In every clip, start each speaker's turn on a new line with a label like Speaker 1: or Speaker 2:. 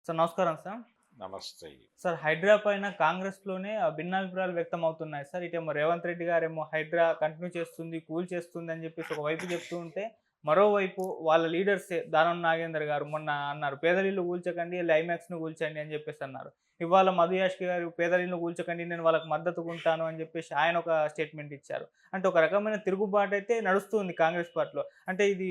Speaker 1: Sir నమస్కారం sir.
Speaker 2: నమస్తే.
Speaker 1: Sir Hydraa పైన కాంగ్రెస్‌లోనే భిన్నాభిప్రాయాలు వ్యక్తమవుతున్నాయి సార్. ఇటేమో రేవంత్ రెడ్డి గారేమో హైడ్రా కంటిన్యూ చేస్తుంది, కూల్చేస్తుంది అని చెప్పేసి ఒకవైపు చెప్తూ ఉంటే, మరోవైపు వాళ్ళ లీడర్సే దానం నాగేందర్ గారు మొన్న అన్నారు. పేదరిల్లు కూల్చకండి, ఐమాక్స్‌ని కూల్చండి అని చెప్పేసి అన్నారు. ఇవాళ మధు యాష్కి గారు పేదరిల్లు కూల్చకండి, నేను వాళ్ళకి మద్దతుగుంటాను అని చెప్పేసి ఆయన ఒక స్టేట్మెంట్ ఇచ్చారు. అంటే ఒక రకమైన తిరుగుబాటైతే నడుస్తుంది కాంగ్రెస్ పార్టీలో. అంటే ఇది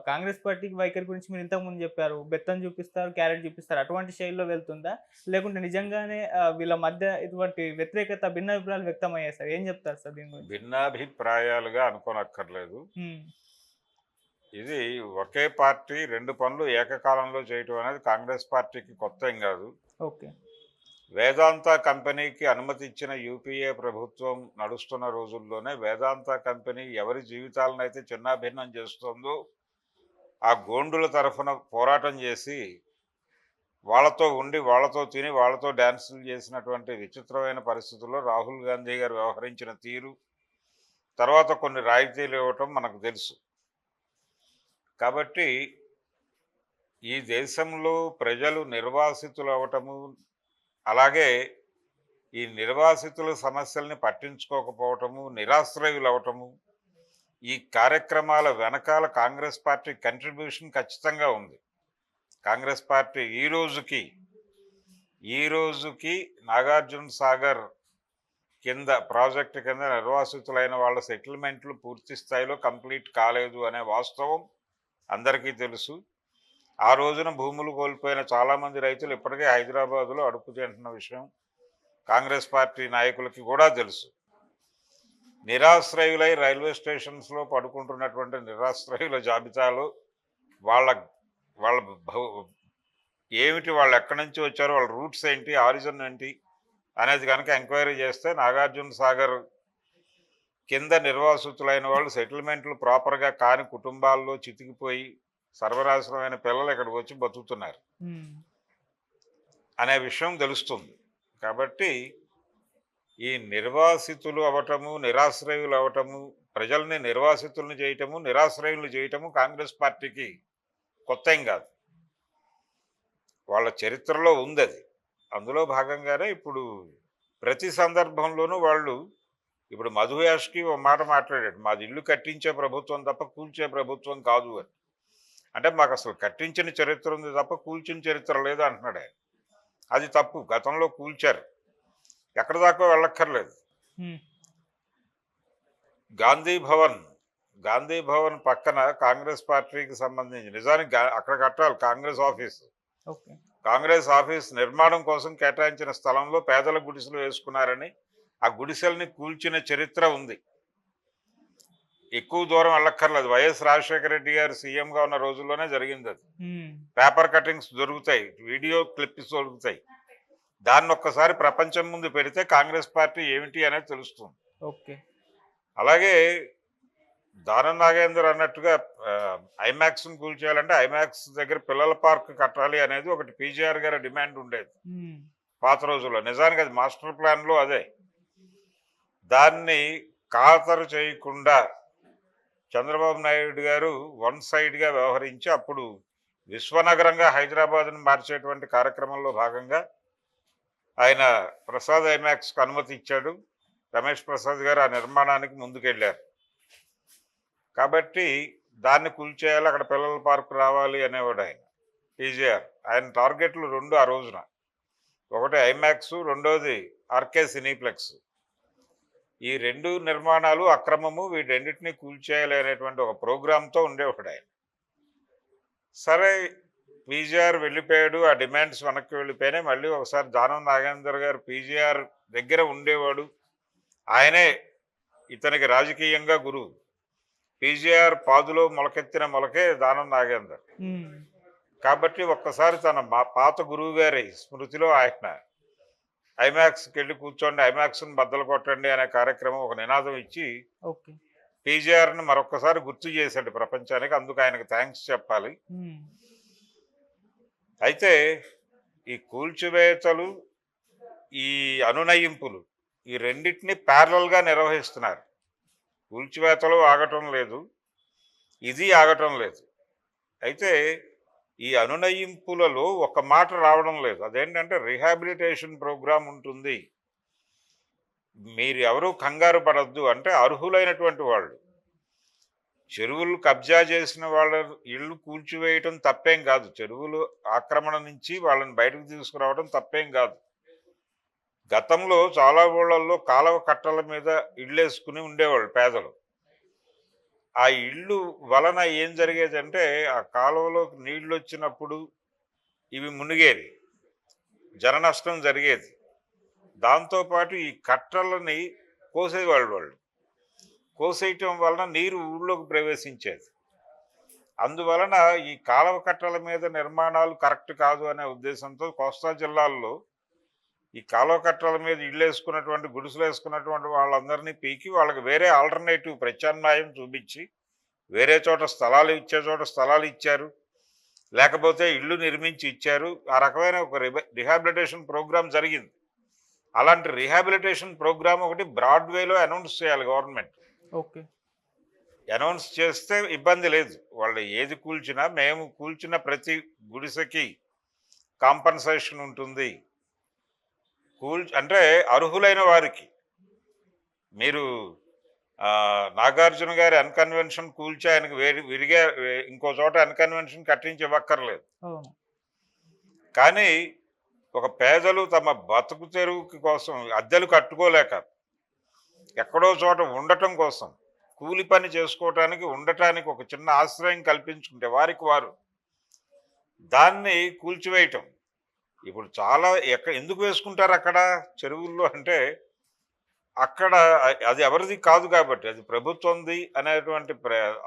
Speaker 1: కాంగ్రెస్ పార్టీకి వైఖరి గురించి మీరు ఇంతకుముందు చెప్పారు. బెత్తం చూపిస్తారు, క్యారెట్ చూపిస్తారు. అటువంటి శైలిలో వెళ్తుందా? లేకుంటే నిజంగానే వీళ్ళ మధ్య ఇటువంటి వ్యతిరేకత, భిన్నాభిప్రాయాలు వ్యక్తమయ్యాయి సార్. ఏం చెప్తారు సార్ దీని గురించి?
Speaker 2: భిన్నాభిప్రాయాలుగా అనుకోనక్కర్లేదు.
Speaker 1: హ్మ్.
Speaker 2: ఇది ఒకే పార్టీ 2 పనులు ఏకకాలంలో చేయటం అనేది కాంగ్రెస్ పార్టీకి కొత్తేం గాదు.
Speaker 1: ఓకే.
Speaker 2: వేదాంత కంపెనీకి అనుమతి ఇచ్చిన యూపీఏ ప్రభుత్వం నడుస్తున్న రోజుల్లోనే వేదాంత కంపెనీ ఎవరి జీవితాలనైతే చిన్నాభిన్నం చేస్తుందో, ఆ గోండుల తరఫున పోరాటం చేసి, వాళ్ళతో ఉండి, వాళ్ళతో తిని, వాళ్ళతో డాన్సులు చేసినటువంటి విచిత్రమైన పరిస్థితుల్లో రాహుల్ గాంధీ గారు వ్యవహరించిన తీరు, తర్వాత కొన్ని రాయితీలు ఇవ్వటం మనకు తెలుసు. కాబట్టి ఈ దేశంలో ప్రజలు నిర్వాసితులు అవటము, అలాగే ఈ నిర్వాసితుల సమస్యల్ని పట్టించుకోకపోవటము, నిరాశ్రయులు అవటము, ఈ కార్యక్రమాల వెనకాల కాంగ్రెస్ పార్టీ కంట్రిబ్యూషన్ ఖచ్చితంగా ఉంది. కాంగ్రెస్ పార్టీ ఈ రోజుకి నాగార్జున సాగర్ కింద ప్రాజెక్టు కింద నిర్వాసితులైన వాళ్ళ సెటిల్మెంట్లు పూర్తి స్థాయిలో కంప్లీట్ కాలేదు అనే వాస్తవం అందరికీ తెలుసు. ఆ రోజున భూములు కోల్పోయిన చాలామంది రైతులు ఇప్పటికే హైదరాబాదులో అడుపు తింటున్న విషయం కాంగ్రెస్ పార్టీ నాయకులకి కూడా తెలుసు. నిరాశ్రయులై రైల్వే స్టేషన్స్లో పడుకుంటున్నటువంటి నిరాశ్రయుల జాబితాలో వాళ్ళ వాళ్ళ ఏమిటి, వాళ్ళు ఎక్కడి నుంచి వచ్చారో, వాళ్ళ రూట్స్ ఏంటి, ఆరిజిన్ ఏంటి అనేది కనుక ఎంక్వైరీ చేస్తే నాగార్జున సాగర్ కింద నిర్వాసితులైన వాళ్ళు సెటిల్మెంట్లు ప్రాపర్గా కాని కుటుంబాల్లో చితికిపోయి సర్వనాశనమైన పిల్లలు ఇక్కడికి వచ్చి బతుకుతున్నారు
Speaker 1: హ్మ్.
Speaker 2: అనే విషయం తెలుస్తుంది. కాబట్టి ఈ నిర్వాసితులు అవటము, నిరాశ్రయులు అవటము, ప్రజల్ని నిర్వాసితులను చేయటము, నిరాశ్రయులు చేయటము కాంగ్రెస్ పార్టీకి కొత్త ఏం కాదు. వాళ్ళ చరిత్రలో ఉంది అది. అందులో భాగంగానే ఇప్పుడు ప్రతి సందర్భంలోనూ వాళ్ళు, ఇప్పుడు మధు యాష్కి ఓ మాట మాట్లాడాడు, మాది ఇల్లు కట్టించే ప్రభుత్వం తప్ప కూల్చే ప్రభుత్వం కాదు అని. అంటే మాకు అసలు కట్టించిన చరిత్ర ఉంది తప్ప కూల్చిన చరిత్ర లేదు అంటున్నాడు ఆయన. అది తప్పు. గతంలో కూల్చారు, ఎక్కడి దాకా వెళ్ళక్కర్లేదు.
Speaker 1: హ్మ్.
Speaker 2: గాంధీ భవన్ పక్కన కాంగ్రెస్ పార్టీకి సంబంధించి నిజానికి అక్కడ కట్టాలి Congress office.
Speaker 1: Okay.
Speaker 2: Congress office నిర్మాణం కోసం కేటాయించిన స్థలంలో పేదల గుడిసెలు వేసుకున్నారని ఆ గుడిసెల్ని కూల్చిన చరిత్ర ఉంది. ఎక్కువ దూరం వెళ్ళక్కర్లేదు. వైఎస్ రాజశేఖర రెడ్డి గారు సీఎంగా ఉన్న రోజుల్లోనే జరిగింది అది.
Speaker 1: హ్మ్.
Speaker 2: పేపర్ కటింగ్స్ దొరుకుతాయి, వీడియో క్లిప్స్ దొరుకుతాయి. దాన్ని ఒక్కసారి ప్రపంచం ముందు పెడితే కాంగ్రెస్ పార్టీ ఏమిటి అనేది తెలుస్తుంది.
Speaker 1: ఓకే.
Speaker 2: అలాగే దానం నాగేందర్ అన్నట్టుగా ఐమాక్స్ని కూల్చేయాలంటే ఐమాక్స్ దగ్గర పిల్లల పార్క్ కట్టాలి అనేది ఒకటి పీజీఆర్ గారి డిమాండ్ ఉండేది
Speaker 1: హ్మ్.
Speaker 2: పాత రోజుల్లో. నిజానికి అది మాస్టర్ ప్లాన్లో అదే. దాన్ని ఖాతరు చేయకుండా చంద్రబాబు నాయుడు గారు వన్ సైడ్గా వ్యవహరించి అప్పుడు విశ్వనగరంగా హైదరాబాద్ను మార్చేటువంటి కార్యక్రమంలో భాగంగా ఆయన ప్రసాద్ ఐమాక్స్కు అనుమతి ఇచ్చాడు. రమేష్ ప్రసాద్ గారు ఆ నిర్మాణానికి ముందుకెళ్ళారు. కాబట్టి దాన్ని కూల్చేయాలి, అక్కడ పిల్లల పార్కు రావాలి అనేవాడు ఆయన పీజీఆర్. ఆయన టార్గెట్లు 2 ఆ రోజున. ఒకటి ఐమాక్స్, రెండోది ఆర్కే సినీప్లెక్స్. ఈ 2 నిర్మాణాలు అక్రమము, వీటన్నిటినీ కూల్చేయాలి అనేటువంటి ఒక ప్రోగ్రాంతో ఉండేవాడు ఆయన. సరే, పీజీఆర్ వెళ్ళిపోయాడు, ఆ డిమాండ్స్ వెనక్కి వెళ్ళిపోయినాయి. మళ్ళీ ఒకసారి దానం నాగేందర్ గారు పీజీఆర్ దగ్గర ఉండేవాడు. ఆయనే ఇతనికి రాజకీయంగా గురువు. పీజీఆర్ పాదులో మొలకెత్తిన మొలకే దానం నాగేందర్.
Speaker 1: హ్మ్.
Speaker 2: కాబట్టి ఒక్కసారి తన పాత గురువు గారి స్మృతిలో ఆయన ఐమాక్స్కి వెళ్ళి కూర్చోండి, ఐమాక్స్ని బద్దలు కొట్టండి అనే కార్యక్రమం ఒక నినాదం ఇచ్చి
Speaker 1: ఓకే.
Speaker 2: పీజీఆర్ని మరొక్కసారి గుర్తు చేశాడు ప్రపంచానికి. అందుకు ఆయనకు థ్యాంక్స్ చెప్పాలి.
Speaker 1: హ్మ్.
Speaker 2: అయితే ఈ కూల్చివేతలు, ఈ అనునయింపులు, ఈ రెండింటినీ ప్యారలల్గా నిర్వహిస్తున్నారు. కూల్చివేతలు ఆగటం లేదు, ఇది ఆగటం లేదు. అయితే ఈ అనునయింపులలో ఒక మాట రావడం లేదు. అదేంటంటే రిహాబిలిటేషన్ ప్రోగ్రామ్ ఉంటుంది. మీరు ఎవరు కంగారు పడొద్దు అంటే అర్హులైనటువంటి వాళ్ళు. చెరువులు కబ్జా చేసిన వాళ్ళ ఇళ్ళు కూల్చివేయటం తప్పేం కాదు. చెరువులు ఆక్రమణ నుంచి వాళ్ళని బయటకు తీసుకురావడం తప్పేం కాదు. గతంలో చాలా ఊళ్ళల్లో కాలవ కట్టల మీద ఇళ్ళేసుకుని ఉండేవాళ్ళు పేదలు. ఆ ఇళ్ళు వలన ఏం జరిగేదంటే ఆ కాలువలోకి నీళ్ళు వచ్చినప్పుడు ఇవి మునిగేవి, జన నష్టం జరిగేది. దాంతోపాటు ఈ కట్టలని కోసేవాళ్ళు వాళ్ళు. కోసేయటం వలన నీరు ఊళ్ళోకి ప్రవేశించేది. అందువలన ఈ కాలువ కట్టల మీద నిర్మాణాలు కరెక్ట్ కాదు అనే ఉద్దేశంతో కోస్తా జిల్లాల్లో ఈ కాలువ కట్టల మీద ఇళ్ళు వేసుకున్నటువంటి గుడిసెలు వేసుకున్నటువంటి వాళ్ళందరినీ పీకి వాళ్ళకి వేరే ఆల్టర్నేటివ్ ప్రత్యామ్నాయం చూపించి వేరే చోట స్థలాలు ఇచ్చే చోట స్థలాలు ఇచ్చారు, లేకపోతే ఇళ్ళు నిర్మించి ఇచ్చారు. ఆ రకమైన ఒక రిహాబిలిటేషన్ ప్రోగ్రామ్ జరిగింది. అలాంటి రిహాబిలిటేషన్ ప్రోగ్రామ్ ఒకటి బ్రాడ్వేలో అనౌన్స్ చేయాలి గవర్నమెంట్.
Speaker 1: ఓకే.
Speaker 2: అనౌన్స్ చేస్తే ఇబ్బంది లేదు. వాళ్ళు ఏది కూల్చినా మేము కూల్చిన ప్రతి గుడిసెకి కాంపన్సేషన్ ఉంటుంది. అంటే అర్హులైన వారికి. మీరు నాగార్జున గారి అన్కన్వెన్షన్ కూల్చి ఆయనకు విరిగా ఇంకో చోట అన్కన్వెన్షన్ కట్టించి ఇవ్వక్కర్లేదు. కానీ ఒక పేదలు తమ బతుకు తెరువుకి కోసం అద్దెలు కట్టుకోలేక ఎక్కడో చోట ఉండటం కోసం కూలి పని చేసుకోవటానికి ఉండటానికి ఒక చిన్న ఆశ్రయం కల్పించుకుంటే వారికి వారు దాన్ని కూల్చివేయటం. ఇప్పుడు చాలా ఎందుకు వేసుకుంటారు అక్కడ చెరువుల్లో అంటే అక్కడ అది ఎవరిది కాదు కాబట్టి, అది ప్రభుత్వంది అనేటువంటి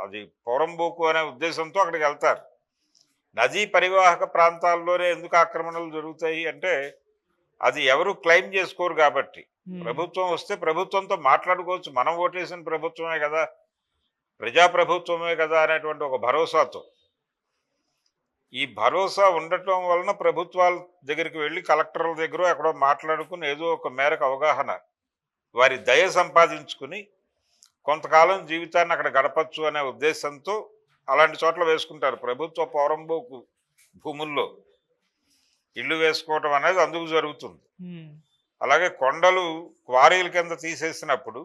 Speaker 2: అది పొరంబోకు అనే ఉద్దేశంతో అక్కడికి వెళ్తారు. నదీ పరివాహక ప్రాంతాల్లోనే ఎందుకు ఆక్రమణలు జరుగుతాయి అంటే అది ఎవరు క్లెయిమ్ చేసుకోరు కాబట్టి. ప్రభుత్వం వస్తే ప్రభుత్వంతో మాట్లాడుకోవచ్చు, మనం ఓటేసిన ప్రభుత్వమే కదా, ప్రజాప్రభుత్వమే కదా అనేటువంటి ఒక భరోసాతో. ఈ భరోసా ఉండటం వలన ప్రభుత్వాల దగ్గరికి వెళ్ళి కలెక్టర్ల దగ్గర ఎక్కడో మాట్లాడుకుని ఏదో ఒక మేరకు అవగాహన, వారి దయ సంపాదించుకుని కొంతకాలం జీవితాన్ని అక్కడ గడపచ్చు అనే ఉద్దేశంతో అలాంటి చోట్ల వేసుకుంటారు. ప్రభుత్వ పౌరంబోకు భూముల్లో ఇల్లు వేసుకోవటం అనేది అందుకు జరుగుతుంది. అలాగే కొండలు క్వారీల కింద తీసేసినప్పుడు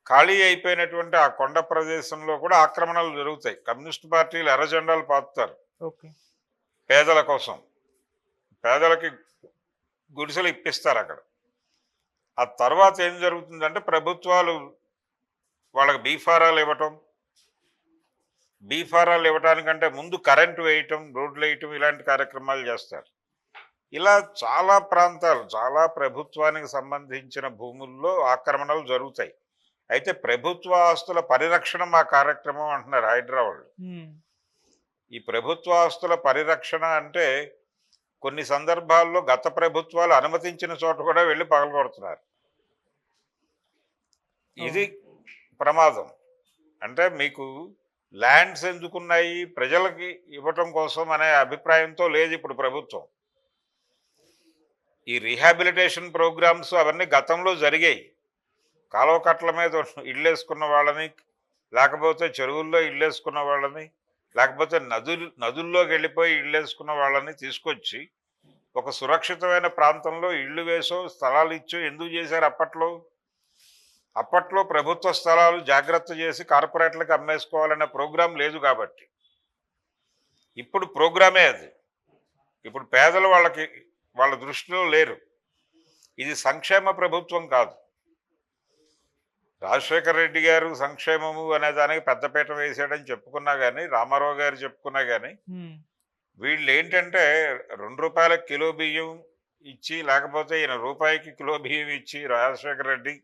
Speaker 2: ఖాళీ అయిపోయినటువంటి ఆ కొండ ప్రదేశంలో కూడా ఆక్రమణలు జరుగుతాయి. కమ్యూనిస్ట్ పార్టీలు ఎర్రజెండాలు పాతుతారు పేదల కోసం. పేదలకి గుడిసెలు ఇప్పిస్తారు అక్కడ. ఆ తర్వాత ఏం జరుగుతుందంటే ప్రభుత్వాలు వాళ్ళకి బీఫారాలు ఇవ్వటం, బీఫారాలు ఇవ్వటానికంటే ముందు కరెంటు వేయటం, రోడ్లు వేయటం, ఇలాంటి కార్యక్రమాలు చేస్తారు. ఇలా చాలా ప్రాంతాలు, చాలా ప్రభుత్వానికి సంబంధించిన భూముల్లో ఆక్రమణలు జరుగుతాయి. అయితే ప్రభుత్వ ఆస్తుల పరిరక్షణ మా కార్యక్రమం అంటున్నారు హైదరాబాద్. ఈ ప్రభుత్వ ఆస్తుల పరిరక్షణ అంటే కొన్ని సందర్భాల్లో గత ప్రభుత్వాలు అనుమతించిన చోట కూడా వెళ్ళి పగలగొడుతున్నారు. ఇది ప్రమాదం. అంటే మీకు ల్యాండ్స్ ఎందుకున్నాయి, ప్రజలకి ఇవ్వటం కోసం అనే అభిప్రాయంతో లేదు ఇప్పుడు ప్రభుత్వం. ఈ రీహాబిలిటేషన్ ప్రోగ్రామ్స్ అవన్నీ గతంలో జరిగాయి. కాలువ కట్టల మీద ఇళ్ళేసుకున్న వాళ్ళని, లేకపోతే చెరువుల్లో ఇళ్ళేసుకున్న వాళ్ళని, లేకపోతే నదుల్లోకి వెళ్ళిపోయి ఇళ్ళేసుకున్న వాళ్ళని తీసుకొచ్చి ఒక సురక్షితమైన ప్రాంతంలో ఇళ్ళు వేసో స్థలాలు ఇచ్చో ఎందుకు చేశారు అప్పట్లో? అప్పట్లో ప్రభుత్వ స్థలాలు జాగ్రత్త చేసి కార్పొరేట్లకు అమ్మేసుకోవాలనే ప్రోగ్రాం లేదు కాబట్టి. ఇప్పుడు ప్రోగ్రామే అది. ఇప్పుడు పేదలు వాళ్ళ దృష్టిలో లేరు. ఇది సంక్షేమ ప్రభుత్వం కాదు. రాజశేఖర రెడ్డి గారు సంక్షేమము అనే దానికి పెద్దపీట వేసాడని చెప్పుకున్నా కానీ, రామారావు గారు చెప్పుకున్నా కానీ, వీళ్ళు ఏంటంటే ₹2 కిలో బియ్యం ఇచ్చి, లేకపోతే ఈయన రూపాయికి కిలో బియ్యం ఇచ్చి రాజశేఖర రెడ్డి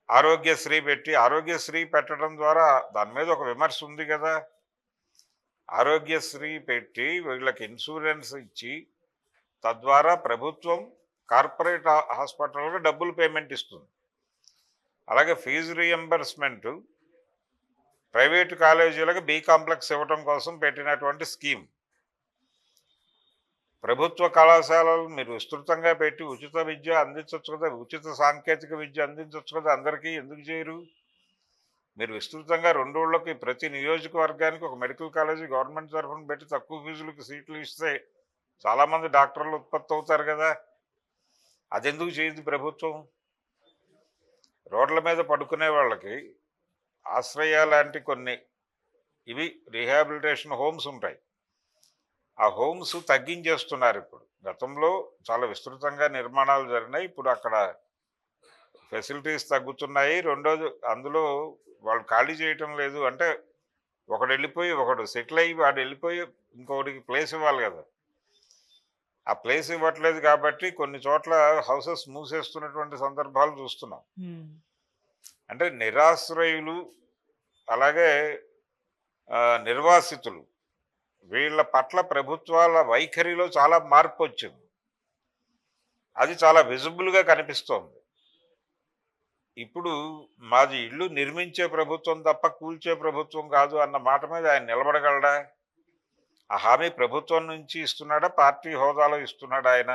Speaker 2: ఆరోగ్యశ్రీ పెట్టి, ఆరోగ్యశ్రీ పెట్టడం ద్వారా దాని మీద ఒక విమర్శ ఉంది కదా, ఆరోగ్యశ్రీ పెట్టి వీళ్ళకి ఇన్సూరెన్స్ ఇచ్చి తద్వారా ప్రభుత్వం కార్పొరేట్ హాస్పిటల్కి డబ్బులు పేమెంట్ ఇస్తుంది. అలాగే ఫీజు రీఎంబర్స్మెంటు ప్రైవేటు కాలేజీలకు బి కాంప్లెక్స్ ఇవ్వటం కోసం పెట్టినటువంటి స్కీమ్. ప్రభుత్వ కళాశాలలు మీరు విస్తృతంగా పెట్టి ఉచిత విద్య అందించవచ్చు కదా, ఉచిత సాంకేతిక విద్య అందించవచ్చు కదా అందరికీ, ఎందుకు చేయరు? మీరు విస్తృతంగా 2 ఊళ్ళకి ప్రతి నియోజకవర్గానికి ఒక మెడికల్ కాలేజీ గవర్నమెంట్ తరఫున పెట్టి తక్కువ ఫీజులకు సీట్లు ఇస్తే చాలామంది డాక్టర్లు ఉత్పత్తి అవుతారు కదా. అదెందుకు చేయదు ప్రభుత్వం? రోడ్ల మీద పడుకునే వాళ్ళకి ఆశ్రయ లాంటి కొన్ని ఇవి రీహాబిలిటేషన్ హోమ్స్ ఉంటాయి. ఆ హోమ్స్ తగ్గించేస్తున్నారు ఇప్పుడు. గతంలో చాలా విస్తృతంగా నిర్మాణాలు జరిగినాయి. ఇప్పుడు అక్కడ ఫెసిలిటీస్ తగ్గుతున్నాయి. రెండోది అందులో వాళ్ళు ఖాళీ చేయటం లేదు. అంటే ఒకడు వెళ్ళిపోయి ఒకడు సెటిల్ అయ్యి వాడు వెళ్ళిపోయి ఇంకొకటికి ప్లేస్ ఇవ్వాలి కదా. ఆ ప్లేస్ ఇవ్వట్లేదు కాబట్టి కొన్ని చోట్ల హౌసెస్ మూసేస్తున్నటువంటి సందర్భాలు చూస్తున్నాం. అంటే నిరాశ్రయులు అలాగే నిర్వాసితులు వీళ్ళ పట్ల ప్రభుత్వాల వైఖరిలో చాలా మార్పు వచ్చింది. అది చాలా విజిబుల్గా కనిపిస్తోంది. ఇప్పుడు మాది ఇల్లు నిర్మించే ప్రభుత్వం తప్ప కూల్చే ప్రభుత్వం కాదు అన్న మాట మీద ఆయన నిలబడగలడా? ఆ హామీ ప్రభుత్వం నుంచి ఇస్తున్నాడా, పార్టీ హోదాలో ఇస్తున్నాడా ఆయన?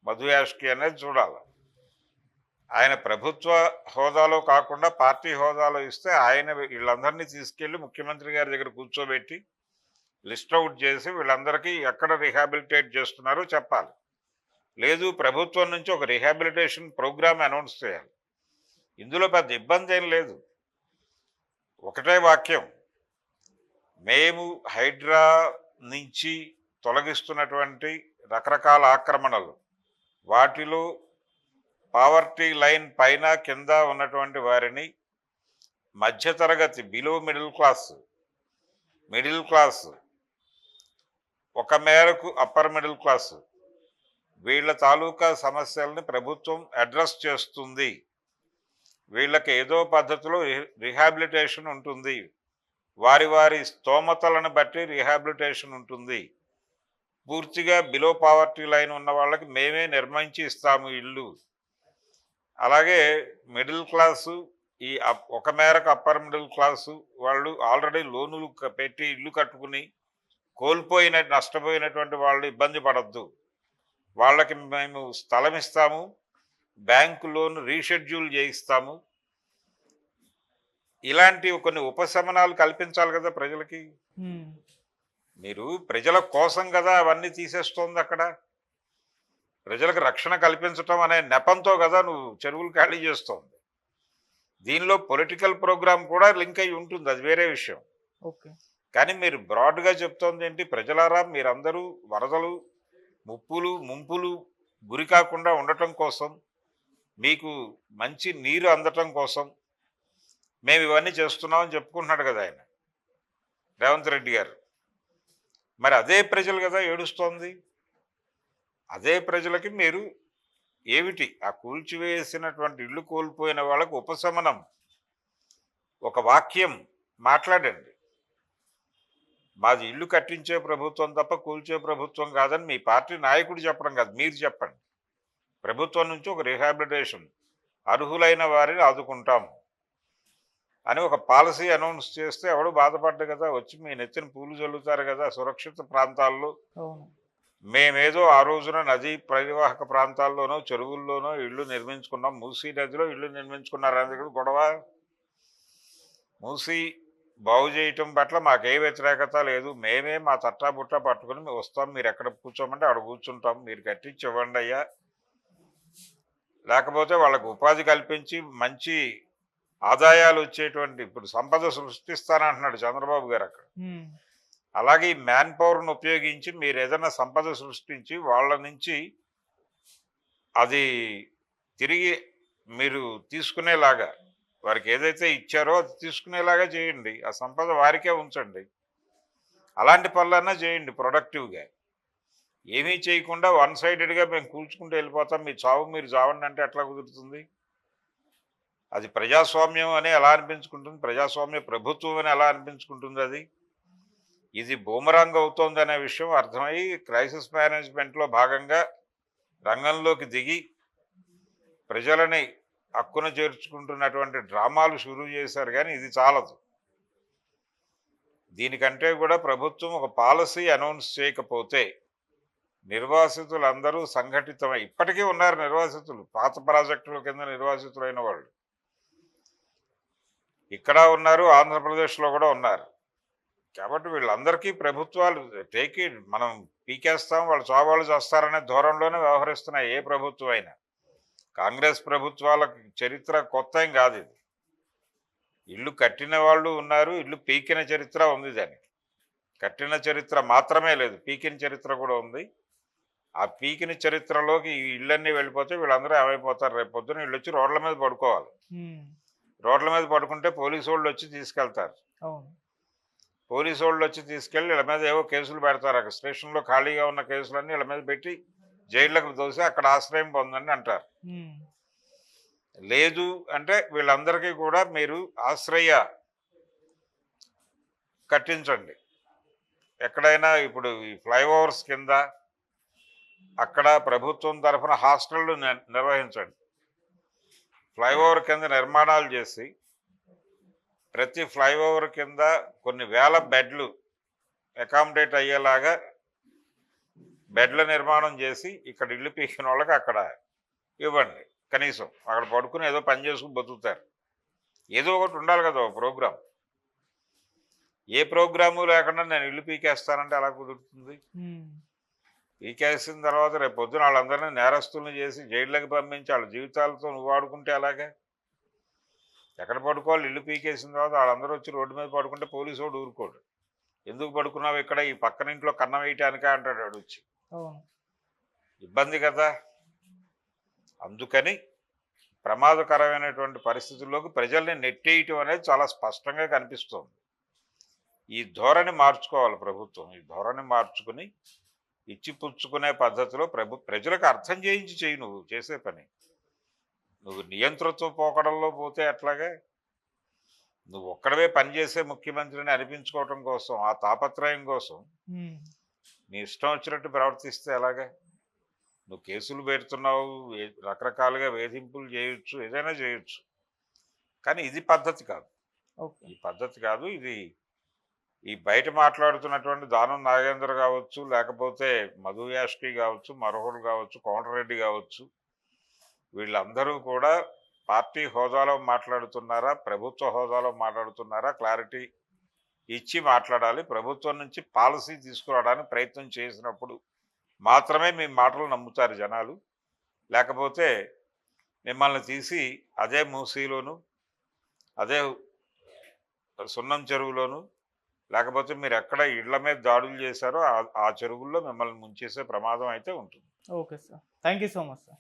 Speaker 2: మధు యాష్కి అనేది చూడాలి. ఆయన ప్రభుత్వ హోదాలో కాకుండా పార్టీ హోదాలో ఇస్తే ఆయన వీళ్ళందరినీ తీసుకెళ్ళి ముఖ్యమంత్రి గారి దగ్గర కూర్చోబెట్టి లిస్ట్ అవుట్ చేసి వీళ్ళందరికీ ఎక్కడ రిహాబిలిటేట్ చేస్తున్నారో చెప్పాలి. లేదు ప్రభుత్వం నుంచి ఒక రిహాబిలిటేషన్ ప్రోగ్రామ్ అనౌన్స్ చేయాలి. ఇందులో పెద్ద ఇబ్బంది ఏం లేదు. ఒకటే వాక్యం, మేము హైడ్రా నుంచి తొలగిస్తున్నటువంటి రకరకాల ఆక్రమణలు వాటిలో పావర్టీ లైన్ పైన కింద ఉన్నటువంటి వారిని మధ్యతరగతి బిలో మిడిల్ క్లాస్ ఒక మేరకు అప్పర్ మిడిల్ క్లాస్ వీళ్ళ తాలూకా సమస్యల్ని ప్రభుత్వం అడ్రస్ చేస్తుంది. వీళ్ళకి ఏదో పద్ధతిలో రిహాబిలిటేషన్ ఉంటుంది. వారి వారి స్తోమతలను బట్టి రిహాబిలిటేషన్ ఉంటుంది. పూర్తిగా బిలో పావర్టీ లైన్ ఉన్న వాళ్ళకి మేమే నిర్మించి ఇస్తాము ఇల్లు. అలాగే మిడిల్ క్లాసు ఈ ఒక మేరకు అప్పర్ మిడిల్ క్లాసు వాళ్ళు ఆల్రెడీ లోనులు పెట్టి ఇల్లు కట్టుకుని నష్టపోయినటువంటి వాళ్ళు ఇబ్బంది పడద్దు. వాళ్ళకి మేము స్థలం ఇస్తాము, బ్యాంకు లోన్ రీషెడ్యూల్ చేయిస్తాము. ఇలాంటి కొన్ని ఉపశమనాలు కల్పించాలి కదా ప్రజలకి. మీరు ప్రజల కోసం కదా అవన్నీ తీసేస్తోంది. అక్కడ ప్రజలకు రక్షణ కల్పించటం అనే నెపంతో కదా నువ్వు చెరువులు ఖాళీ చేస్తోంది. దీనిలో పొలిటికల్ ప్రోగ్రామ్ కూడా లింక్ అయి ఉంటుంది, అది వేరే విషయం. కానీ మీరు బ్రాడ్గా చెప్తోంది ఏంటి? ప్రజలారా మీరందరూ వరదలు ముంపులు గురి కాకుండా ఉండటం కోసం, మీకు మంచి నీరు అందటం కోసం మేము ఇవన్నీ చేస్తున్నామని చెప్పుకుంటున్నాడు కదా ఆయన రేవంత్ రెడ్డి గారు. మరి అదే ప్రజలు కదా ఏడుస్తోంది. అదే ప్రజలకి మీరు ఏమిటి ఆ కూల్చివేసినటువంటి ఇల్లు కోల్పోయిన వాళ్ళకు ఉపశమనం ఒక వాక్యం మాట్లాడండి. మాది ఇల్లు కట్టించే ప్రభుత్వం తప్ప కూల్చే ప్రభుత్వం కాదని మీ పార్టీ నాయకుడు చెప్పడం కాదు, మీరు చెప్పండి. ప్రభుత్వం నుంచి ఒక రిహాబిలిటేషన్ అర్హులైన వారిని ఆదుకుంటాం అని ఒక పాలసీ అనౌన్స్ చేస్తే ఎవడు బాధపడ్డు కదా. వచ్చి మీ నెత్తిన పూలు చల్లుతారు కదా సురక్షిత ప్రాంతాల్లో. మేమేదో ఆ రోజున నదీ పరివాహక ప్రాంతాల్లోనో చెరువుల్లోనో ఇళ్ళు నిర్మించుకున్నాం. మూసీ నదిలో ఇళ్ళు నిర్మించుకున్నారు అనేది గొడవ. మూసీ బాగు చేయటం పట్ల మాకే వ్యతిరేకత లేదు. మేమే మా తట్టా బుట్ట పట్టుకుని మేము వస్తాం, మీరు ఎక్కడ కూర్చోమంటే అక్కడ కూర్చుంటాం, మీరు కట్టించి ఇవ్వండి అయ్యా. లేకపోతే వాళ్ళకు ఉపాధి కల్పించి మంచి ఆదాయాలు వచ్చేటువంటి ఇప్పుడు సంపద సృష్టిస్తానంటున్నాడు చంద్రబాబు గారు అక్కడ. అలాగే ఈ మ్యాన్ పవర్ను ఉపయోగించి మీరు ఏదైనా సంపద సృష్టించి వాళ్ళ నుంచి అది తిరిగి మీరు తీసుకునేలాగా, వారికి ఏదైతే ఇచ్చారో అది తీసుకునేలాగా చేయండి. ఆ సంపద వారికే ఉంచండి. అలాంటి పనులన్నా చేయండి ప్రొడక్టివ్గా. ఏమీ చేయకుండా వన్ సైడెడ్గా మేము కూల్చుకుంటూ వెళ్ళిపోతాం, మీ చావు మీరు చావండి అంటే ఎట్లా కుదురుతుంది? అది ప్రజాస్వామ్యం అని ఎలా అనిపించుకుంటుంది? ప్రజాస్వామ్య ప్రభుత్వం అని ఎలా అనిపించుకుంటుంది? అది ఇది బూమరాంగ్ అవుతోంది అనే విషయం అర్థమై క్రైసిస్ మేనేజ్మెంట్లో భాగంగా రంగంలోకి దిగి ప్రజలని హక్కున చేర్చుకుంటున్నటువంటి డ్రామాలు షురూ చేశారు. కానీ ఇది చాలదు. దీనికంటే కూడా ప్రభుత్వం ఒక పాలసీ అనౌన్స్ చేయకపోతే నిర్వాసితులందరూ సంఘటితమై, ఇప్పటికీ ఉన్నారు నిర్వాసితులు, పాత ప్రాజెక్టుల కింద నిర్వాసితులైన వాళ్ళు. ఇక్కడ ఉన్నారు, ఆంధ్రప్రదేశ్లో కూడా ఉన్నారు. కాబట్టి వీళ్ళందరికీ ప్రభుత్వాలు టేక్ ఇట్, మనం పీకేస్తాం, వాళ్ళు చావాళ్ళు చేస్తారనే ధోరణిలోనే వ్యవహరిస్తున్నాయి ఏ ప్రభుత్వం అయినా. కాంగ్రెస్ ప్రభుత్వాల చరిత్ర కొత్త ఏం కాదు ఇది. ఇల్లు కట్టిన వాళ్ళు ఉన్నారు, ఇల్లు పీకిన చరిత్ర ఉంది. దానికి కట్టిన చరిత్ర మాత్రమే లేదు, పీకిన చరిత్ర కూడా ఉంది. ఆ పీకిన చరిత్రలోకి ఈ ఇళ్ళన్నీ వెళ్ళిపోతే వీళ్ళందరూ ఏమైపోతారు? రేపు పొద్దున వీళ్ళు వచ్చి రోడ్ల మీద పడుకోవాలి. రోడ్ల మీద పడుకుంటే పోలీసు వాళ్ళు వచ్చి తీసుకెళ్తారు.
Speaker 1: అవును.
Speaker 2: పోలీసు వాళ్ళు వచ్చి తీసుకెళ్ళి వీళ్ళ మీద ఏవో కేసులు పెడతారు. అక్కడ స్టేషన్లో ఖాళీగా ఉన్న కేసులన్నీ వీళ్ళ మీద పెట్టి జైళ్ళకు దోసి అక్కడ ఆశ్రయం పొందండి అంటారు. లేదు అంటే వీళ్ళందరికీ కూడా మీరు ఆశ్రయ కట్టించండి. ఎక్కడైనా ఇప్పుడు ఈ ఫ్లైఓవర్స్ కింద అక్కడ ప్రభుత్వం తరఫున హాస్టళ్ళు నిర్వహించండి. ఫ్లైఓవర్ కింద నిర్మాణాలు చేసి ప్రతి ఫ్లైఓవర్ కింద కొన్ని వేల బెడ్లు అకామిడేట్ అయ్యేలాగా బెడ్ల నిర్మాణం చేసి ఇక్కడ ఇల్లు పీకిన వాళ్ళకి అక్కడ ఇవ్వండి. కనీసం అక్కడ పడుకుని ఏదో పని చేసుకుని బతుకుతారు. ఏదో ఒకటి ఉండాలి కదా ప్రోగ్రాం. ఏ ప్రోగ్రాము లేకుండా నేను ఇల్లు పీకేస్తానంటే ఎలా కుదురుతుంది? పీకేసిన తర్వాత రేపు పొద్దున వాళ్ళందరినీ నేరస్తులను చేసి జైళ్ళకి పంపించి వాళ్ళ జీవితాలతో నువ్వు ఆడుకుంటే అలాగే. ఎక్కడ పడుకోవాలి? ఇల్లు పీకేసిన తర్వాత వాళ్ళందరూ వచ్చి రోడ్డు మీద పడుకుంటే పోలీసు వాడు ఊరుకోడు. ఎందుకు పడుకున్నావు ఇక్కడ? ఈ పక్కన ఇంట్లో కన్నం వేయటానికే అంటాడు వాడు వచ్చి. ఇబ్బంది కదా. అందుకని ప్రమాదకరమైనటువంటి పరిస్థితుల్లోకి ప్రజల్ని నెట్టేయటం అనేది చాలా స్పష్టంగా కనిపిస్తోంది. ఈ ధోరణి మార్చుకోవాలి ప్రభుత్వం. ఈ ధోరణి మార్చుకుని ఇచ్చిపుచ్చుకునే పద్ధతిలో ప్రజలకు అర్థం చేయించి చెయ్యి నువ్వు చేసే పని. నువ్వు నియంతృత్వ పోకడంలో పోతే అట్లాగే నువ్వు ఒక్కడవే పనిచేసే ముఖ్యమంత్రిని అనిపించుకోవటం కోసం, ఆ తాపత్రయం కోసం నీ ఇష్టం వచ్చినట్టు ప్రవర్తిస్తే ఎలాగా? నువ్వు కేసులు పెడుతున్నావు, రకరకాలుగా వేధింపులు చేయొచ్చు, ఏదైనా చేయొచ్చు, కానీ ఇది పద్ధతి కాదు. ఈ పద్ధతి కాదు. ఇది ఈ బయట మాట్లాడుతున్నటువంటి దానం నాగేంద్ర కావచ్చు, లేకపోతే మధు యాష్కి కావచ్చు, మరొకరు కావచ్చు, కోమటిరెడ్డి కావచ్చు, వీళ్ళందరూ కూడా పార్టీ హోదాలో మాట్లాడుతున్నారా, ప్రభుత్వ హోదాలో మాట్లాడుతున్నారా? క్లారిటీ ఇచ్చి మాట్లాడాలి. ప్రభుత్వం నుంచి పాలసీ తీసుకురావడానికి ప్రయత్నం చేసినప్పుడు మాత్రమే మీ మాటలు నమ్ముతారు జనాలు. లేకపోతే మిమ్మల్ని తీసి అదే మూసీలోను, అదే సున్నం చెరువులోను, లేకపోతే మీరు ఎక్కడ ఇళ్ల మీద దాడులు చేశారో ఆ చెరువుల్లో మిమ్మల్ని ముంచేసే ప్రమాదం అయితే ఉంటుంది.
Speaker 1: Okay sir, thank you so much sir.